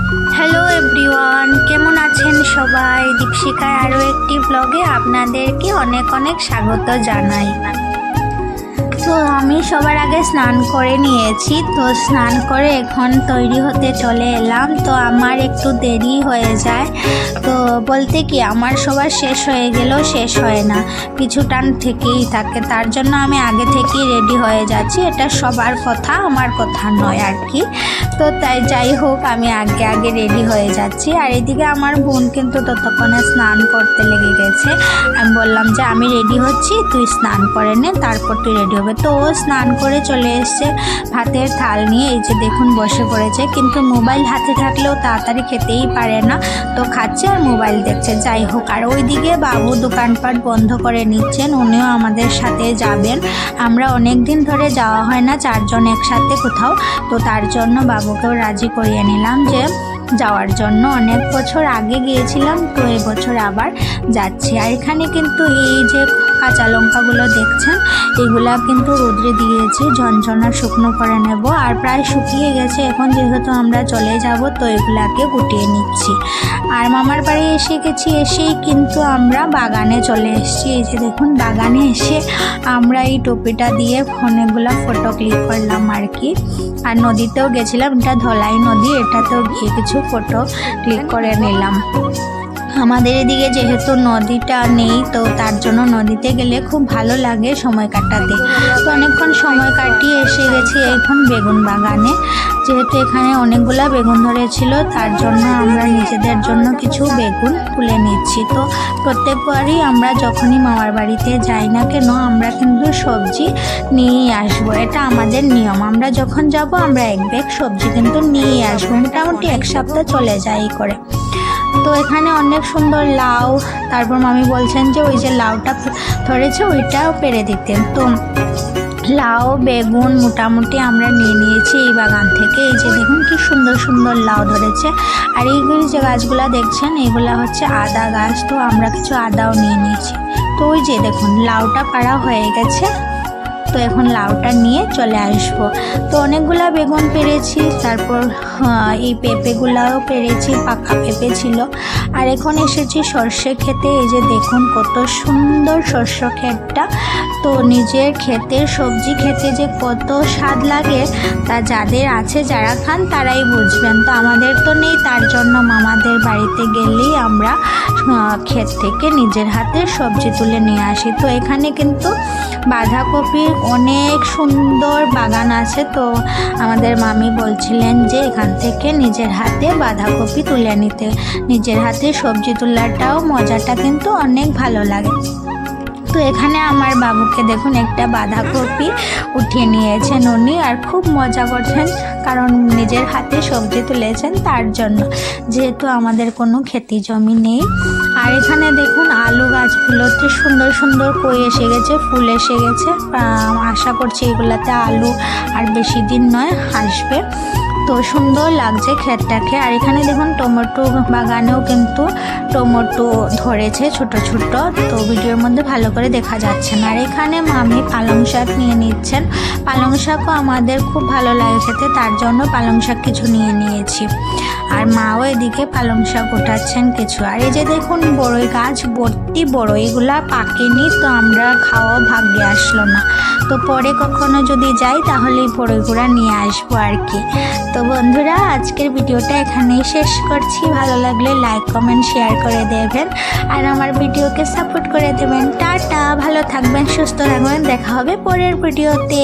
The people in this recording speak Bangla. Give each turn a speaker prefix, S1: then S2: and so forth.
S1: হ্যালো এভরিওয়ান, কেমন আছেন সবাই? দীপশিকার আরও একটি ব্লগে আপনাদেরকে অনেক অনেক স্বাগত জানাই। তো আমি সবার আগে স্নান করে নিয়েছি। তো স্নান করে এখন তৈরি হতে চলে এলাম। তো আমার একটু দেরি হয়ে যায়। তো বলতে কি আমার সবার শেষ হয়ে গেলেও শেষ হয় না, কিছু টান থেকেই থাকে। তার জন্য আমি আগে থেকেই রেডি হয়ে যাচ্ছি। এটা সবার কথা, আমার কথা নয় আর কি। তো তাই যাই হোক, আমি আগে আগে রেডি হয়ে যাচ্ছি। আর এদিকে আমার বোন কিন্তু ততক্ষণে স্নান করতে লেগে গেছে। আমি বললাম যে আমি রেডি হচ্ছি, তুই স্নান করে নে, তারপর তুই রেডি হবে। তো ও স্নান করে চলে এসছে ভাতের থাল নিয়ে। এই যে দেখুন বসে পড়েছে, কিন্তু মোবাইল হাতে থাকলেও তাড়াতাড়ি খেতেই পারে না। তো খাচ্ছে আর মোবাইল দেখছে। যাই হোক, আর ওইদিকে বাবু দোকানপাট বন্ধ করে নিচ্ছেন, উনিও আমাদের সাথে যাবেন। আমরা অনেক দিন ধরে যাওয়া হয় না চারজন একসাথে কোথাও। তো তার জন্য বাবুকেও রাজি করিয়ে নিলাম যে যাওয়ার জন্য। অনেক বছর আগে গিয়েছিলাম, তো এবছর আবার যাচ্ছি। আর এখানে কিন্তু এই যে কাঁচা লঙ্কাগুলো দেখছেন, এগুলা কিন্তু রোদ্রে দিয়েছি, ঝনঝনা শুকনো করে নেব। আর প্রায় শুকিয়ে গেছে এখন, যেহেতু আমরা চলে যাব তো এগুলাকে গুটিয়ে নিচ্ছি। আর মামার বাড়ি এসে গেছি, এসেই কিন্তু আমরা বাগানে চলে এসেছি। এই যে দেখুন, বাগানে এসে আমরা এই টুপিটা দিয়ে অনেকগুলো ফটো ক্লিক করলাম আর কি। আর নদীতেও গেছিলাম, এটা ধলাই নদী, এটাতেও গিয়ে কিছু ফটো ক্লিক করে নিলাম। আমাদের এদিকে যেহেতু নদীটা নেই, তো তার জন্য নদীতে গেলে খুব ভালো লাগে সময় কাটাতে। তো অনেকক্ষণ সময় কাটিয়ে এসে গেছি এখন বেগুন বাগানে। যেহেতু এখানে অনেকগুলা বেগুন ধরেছিল, তার জন্য আমরা নিজেদের জন্য কিছু বেগুন তুলে নিচ্ছি। তো প্রত্যেকবারই আমরা যখনই মামার বাড়িতে যাই না কেন, আমরা কিন্তু সবজি নিয়েই আসবো, এটা আমাদের নিয়ম। আমরা যখন যাব আমরা এক ব্যাগ সবজি কিন্তু নিয়েই আসবো, মোটামুটি এক সপ্তাহ চলে যায় করে। তো এখানে অনেক সুন্দর লাউ, তারপর মামি বলছেন যে ওই যে লাউটা ধরেছে ওইটাও পেরে দিতেন। তো লাউ বেগুন মোটামুটি আমরা নিয়ে নিয়েছি এই বাগান থেকে। এই যে দেখুন কি সুন্দর সুন্দর লাউ ধরেছে। আর এইগুলি যে গাছগুলা দেখছেন, এগুলা হচ্ছে আদা গাছ। তো আমরা কিছু আদাও নিয়ে নিয়েছি। তো ওই যে দেখুন লাউটা পাড়া হয়ে গেছে, তো এখন লাউটা নিয়ে চলে আসবো। তো অনেকগুলা বেগুন পেরেছি, তারপর এই পেঁপেগুলাও পেরেছি, পাকা পেঁপে ছিল। আর এখন এসেছি সর্ষে খেতে। এই যে দেখুন কত সুন্দর সর্ষে ক্ষেতটা। তো নিজের ক্ষেতের সবজি খেতে যে কত স্বাদ লাগে, তা যাদের আছে যারা খান তারাই বুঝবেন। তো আমাদের তো নেই, তার জন্য মামাদের বাড়িতে গেলেই আমরা ক্ষেত থেকে নিজের হাতে সবজি তুলে নিয়ে আসি। তো এখানে কিন্তু বাঁধাকপির অনেক সুন্দর বাগান আছে। তো আমাদের মামি বলছিলেন যে এখান থেকে নিজের হাতে বাঁধাকপি তুলে নিতে। নিজের হাতে সবজি তোলাটাও মজাটা কিন্তু অনেক ভালো লাগে। তো এখানে আমার বাবুকে দেখুন একটা বাঁধাকপি উঠিয়ে নিয়েছেন উনি, আর খুব মজা করছেন, কারণ নিজের হাতে সবজি তুলেছেন তার জন্য, যেহেতু আমাদের কোনো খেতি জমি নেই। আর এখানে দেখুন আলু গাছগুলোতে সুন্দর সুন্দর কই এসে গেছে, ফুল এসে গেছে। আশা করছি এগুলাতে আলু আর বেশি দিন নয় আসবে। তো সুন্দর লাগছে ক্ষেতটাকে। আর এখানে দেখুন টমেটো বাগানেও কিন্তু টমেটো ধরেছে ছোট ছোট, তো ভিডিওর মধ্যে ভালো করে দেখা যাচ্ছে না। আর এখানে মামি পালং শাক নিয়ে নিচ্ছেন। পালং শাকও আমাদের খুব ভালো লাগে খেতে, তার জন্য পালং শাক কিছু নিয়ে নিয়েছি। আর মাও এদিকে পালং শাক উঠাচ্ছেন কিছু। আর এই যে দেখুন বড়ই গাছ ভর্তি বড়ই, এগুলা পাকেনি, তো আমরা খাওয়া ভাগ্যে আসলো না। তো পরে কখনো যদি যাই তাহলে এই বড়ইগুলা নিয়ে আসবো আর কি। তো বন্ধুরা, আজকের ভিডিওটা এখানেই শেষ করছি। ভালো লাগলে লাইক কমেন্ট শেয়ার করে দেবেন, আর আমার ভিডিওকে সাপোর্ট করে দেবেন। টাটা, ভালো থাকবেন, সুস্থ থাকবেন, দেখা হবে পরের ভিডিওতে।